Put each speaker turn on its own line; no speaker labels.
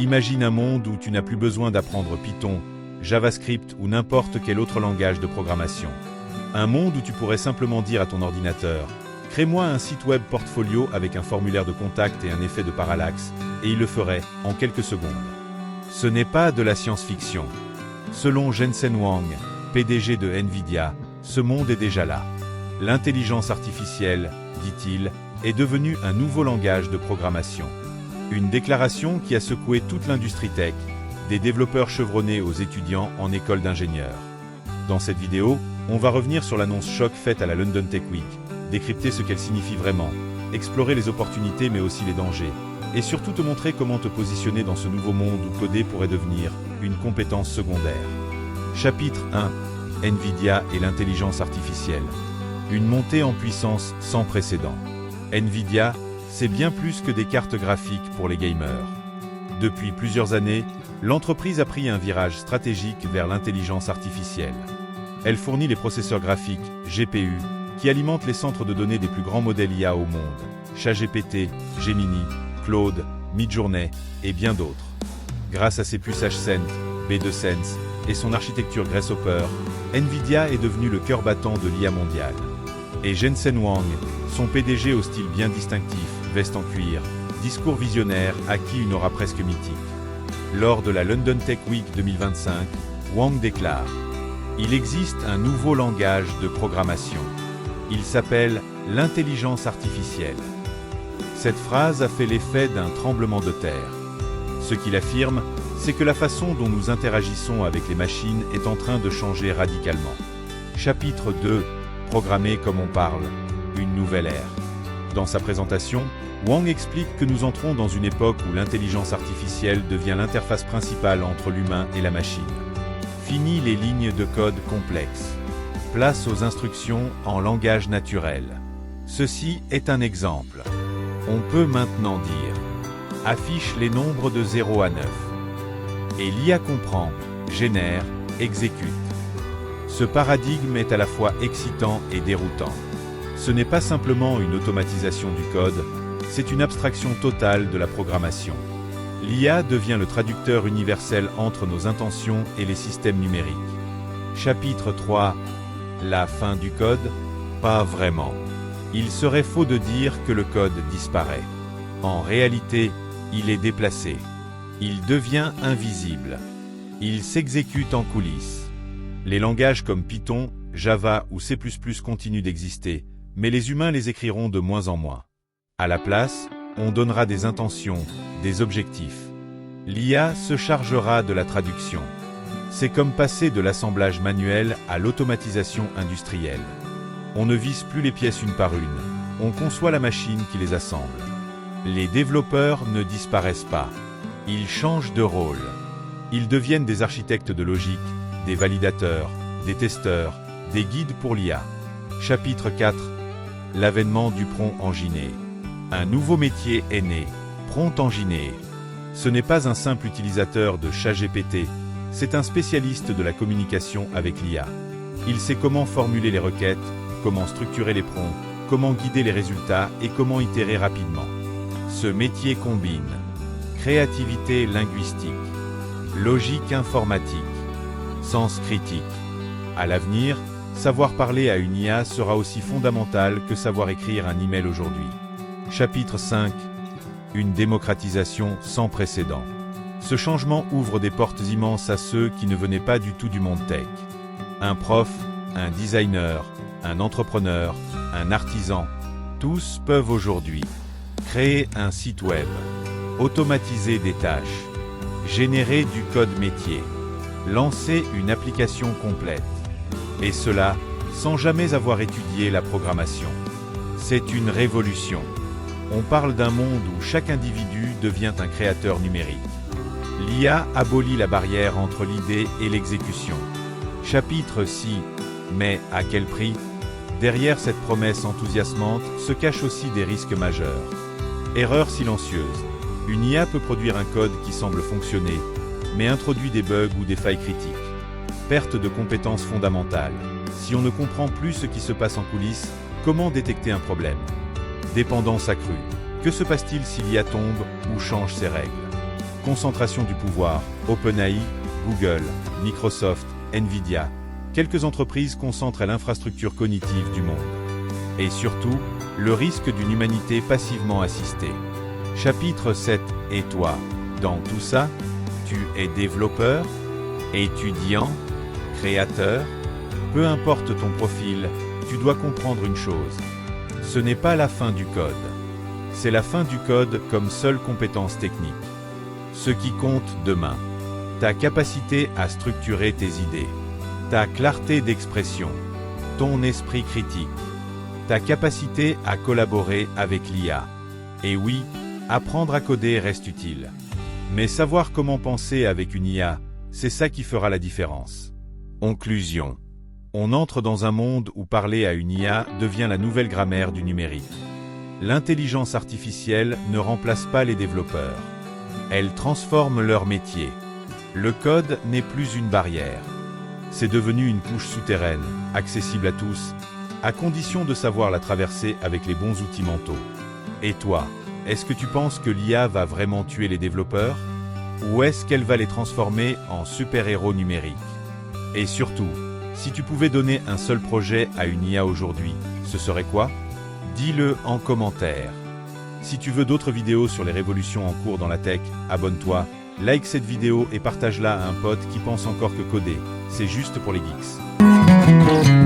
Imagine un monde où tu n'as plus besoin d'apprendre Python, JavaScript ou n'importe quel autre langage de programmation. Un monde où tu pourrais simplement dire à ton ordinateur « Crée-moi un site web portfolio avec un formulaire de contact et un effet de parallaxe » et il le ferait en quelques secondes. Ce n'est pas de la science-fiction. Selon Jensen Huang, PDG de Nvidia, ce monde est déjà là. L'intelligence artificielle, dit-il, est devenue un nouveau langage de programmation. Une déclaration qui a secoué toute l'industrie tech, des développeurs chevronnés aux étudiants en école d'ingénieurs. Dans cette vidéo, on va revenir sur l'annonce choc faite à la London Tech Week, décrypter ce qu'elle signifie vraiment, explorer les opportunités mais aussi les dangers, et surtout te montrer comment te positionner dans ce nouveau monde où coder pourrait devenir une compétence secondaire. Chapitre 1. Nvidia et l'intelligence artificielle. Une montée en puissance sans précédent. Nvidia, c'est bien plus que des cartes graphiques pour les gamers. Depuis plusieurs années, l'entreprise a pris un virage stratégique vers l'intelligence artificielle. Elle fournit les processeurs graphiques, GPU, qui alimentent les centres de données des plus grands modèles IA au monde, ChatGPT, Gemini, Claude, Midjourney et bien d'autres. Grâce à ses puces H-Cent, B2 Sense et son architecture Grasshopper, Nvidia est devenu le cœur battant de l'IA mondiale. Et Jensen Huang, son PDG au style bien distinctif, veste en cuir, discours visionnaire acquis une aura presque mythique. Lors de la London Tech Week 2025, Huang déclare « Il existe un nouveau langage de programmation. Il s'appelle l'intelligence artificielle. » Cette phrase a fait l'effet d'un tremblement de terre. Ce qu'il affirme, c'est que la façon dont nous interagissons avec les machines est en train de changer radicalement. Chapitre 2. Programmer comme on parle. Une nouvelle ère. Dans sa présentation, Huang explique que nous entrons dans une époque où l'intelligence artificielle devient l'interface principale entre l'humain et la machine. Fini les lignes de code complexes. Place aux instructions en langage naturel. Ceci est un exemple. On peut maintenant dire « Affiche les nombres de 0 à 9 ». Et l'IA comprend, génère, exécute. Ce paradigme est à la fois excitant et déroutant. Ce n'est pas simplement une automatisation du code, c'est une abstraction totale de la programmation. L'IA devient le traducteur universel entre nos intentions et les systèmes numériques. Chapitre 3. La fin du code? Pas vraiment. Il serait faux de dire que le code disparaît. En réalité, il est déplacé. Il devient invisible. Il s'exécute en coulisses. Les langages comme Python, Java ou C++ continuent d'exister, mais les humains les écriront de moins en moins. À la place, on donnera des intentions, des objectifs. L'IA se chargera de la traduction. C'est comme passer de l'assemblage manuel à l'automatisation industrielle. On ne visse plus les pièces une par une, on conçoit la machine qui les assemble. Les développeurs ne disparaissent pas. Ils changent de rôle. Ils deviennent des architectes de logique, des validateurs, des testeurs, des guides pour l'IA. Chapitre 4. L'avènement du prompt engineer. Un nouveau métier est né, prompt engineer. Ce n'est pas un simple utilisateur de ChatGPT, c'est un spécialiste de la communication avec l'IA. Il sait comment formuler les requêtes, comment structurer les prompts, comment guider les résultats et comment itérer rapidement. Ce métier combine créativité linguistique, logique informatique, sens critique. À l'avenir, savoir parler à une IA sera aussi fondamental que savoir écrire un email aujourd'hui. Chapitre 5. Une démocratisation sans précédent. Ce changement ouvre des portes immenses à ceux qui ne venaient pas du tout du monde tech. Un prof, un designer, un entrepreneur, un artisan, tous peuvent aujourd'hui créer un site web, automatiser des tâches, générer du code métier, lancer une application complète. Et cela, sans jamais avoir étudié la programmation. C'est une révolution. On parle d'un monde où chaque individu devient un créateur numérique. L'IA abolit la barrière entre l'idée et l'exécution. Chapitre 6. Mais à quel prix? Derrière cette promesse enthousiasmante se cachent aussi des risques majeurs. Erreur silencieuse. Une IA peut produire un code qui semble fonctionner, mais introduit des bugs ou des failles critiques. Perte de compétences fondamentales. Si on ne comprend plus ce qui se passe en coulisses, comment détecter un problème? Dépendance accrue. Que se passe-t-il si l'IA tombe ou change ses règles? Concentration du pouvoir, OpenAI, Google, Microsoft, Nvidia. Quelques entreprises concentrent l'infrastructure cognitive du monde. Et surtout, le risque d'une humanité passivement assistée. Chapitre 7. Et toi, dans tout ça, tu es développeur, étudiant, créateur? Peu importe ton profil, tu dois comprendre une chose. Ce n'est pas la fin du code. C'est la fin du code comme seule compétence technique. Ce qui compte demain. Ta capacité à structurer tes idées. Ta clarté d'expression. Ton esprit critique. Ta capacité à collaborer avec l'IA. Et oui, apprendre à coder reste utile. Mais savoir comment penser avec une IA, c'est ça qui fera la différence. Conclusion. On entre dans un monde où parler à une IA devient la nouvelle grammaire du numérique. L'intelligence artificielle ne remplace pas les développeurs. Elle transforme leur métier. Le code n'est plus une barrière. C'est devenu une couche souterraine, accessible à tous, à condition de savoir la traverser avec les bons outils mentaux. Et toi, est-ce que tu penses que l'IA va vraiment tuer les développeurs? Ou est-ce qu'elle va les transformer en super-héros numériques? Et surtout, si tu pouvais donner un seul projet à une IA aujourd'hui, ce serait quoi? Dis-le en commentaire. Si tu veux d'autres vidéos sur les révolutions en cours dans la tech, abonne-toi, like cette vidéo et partage-la à un pote qui pense encore que coder, c'est juste pour les geeks.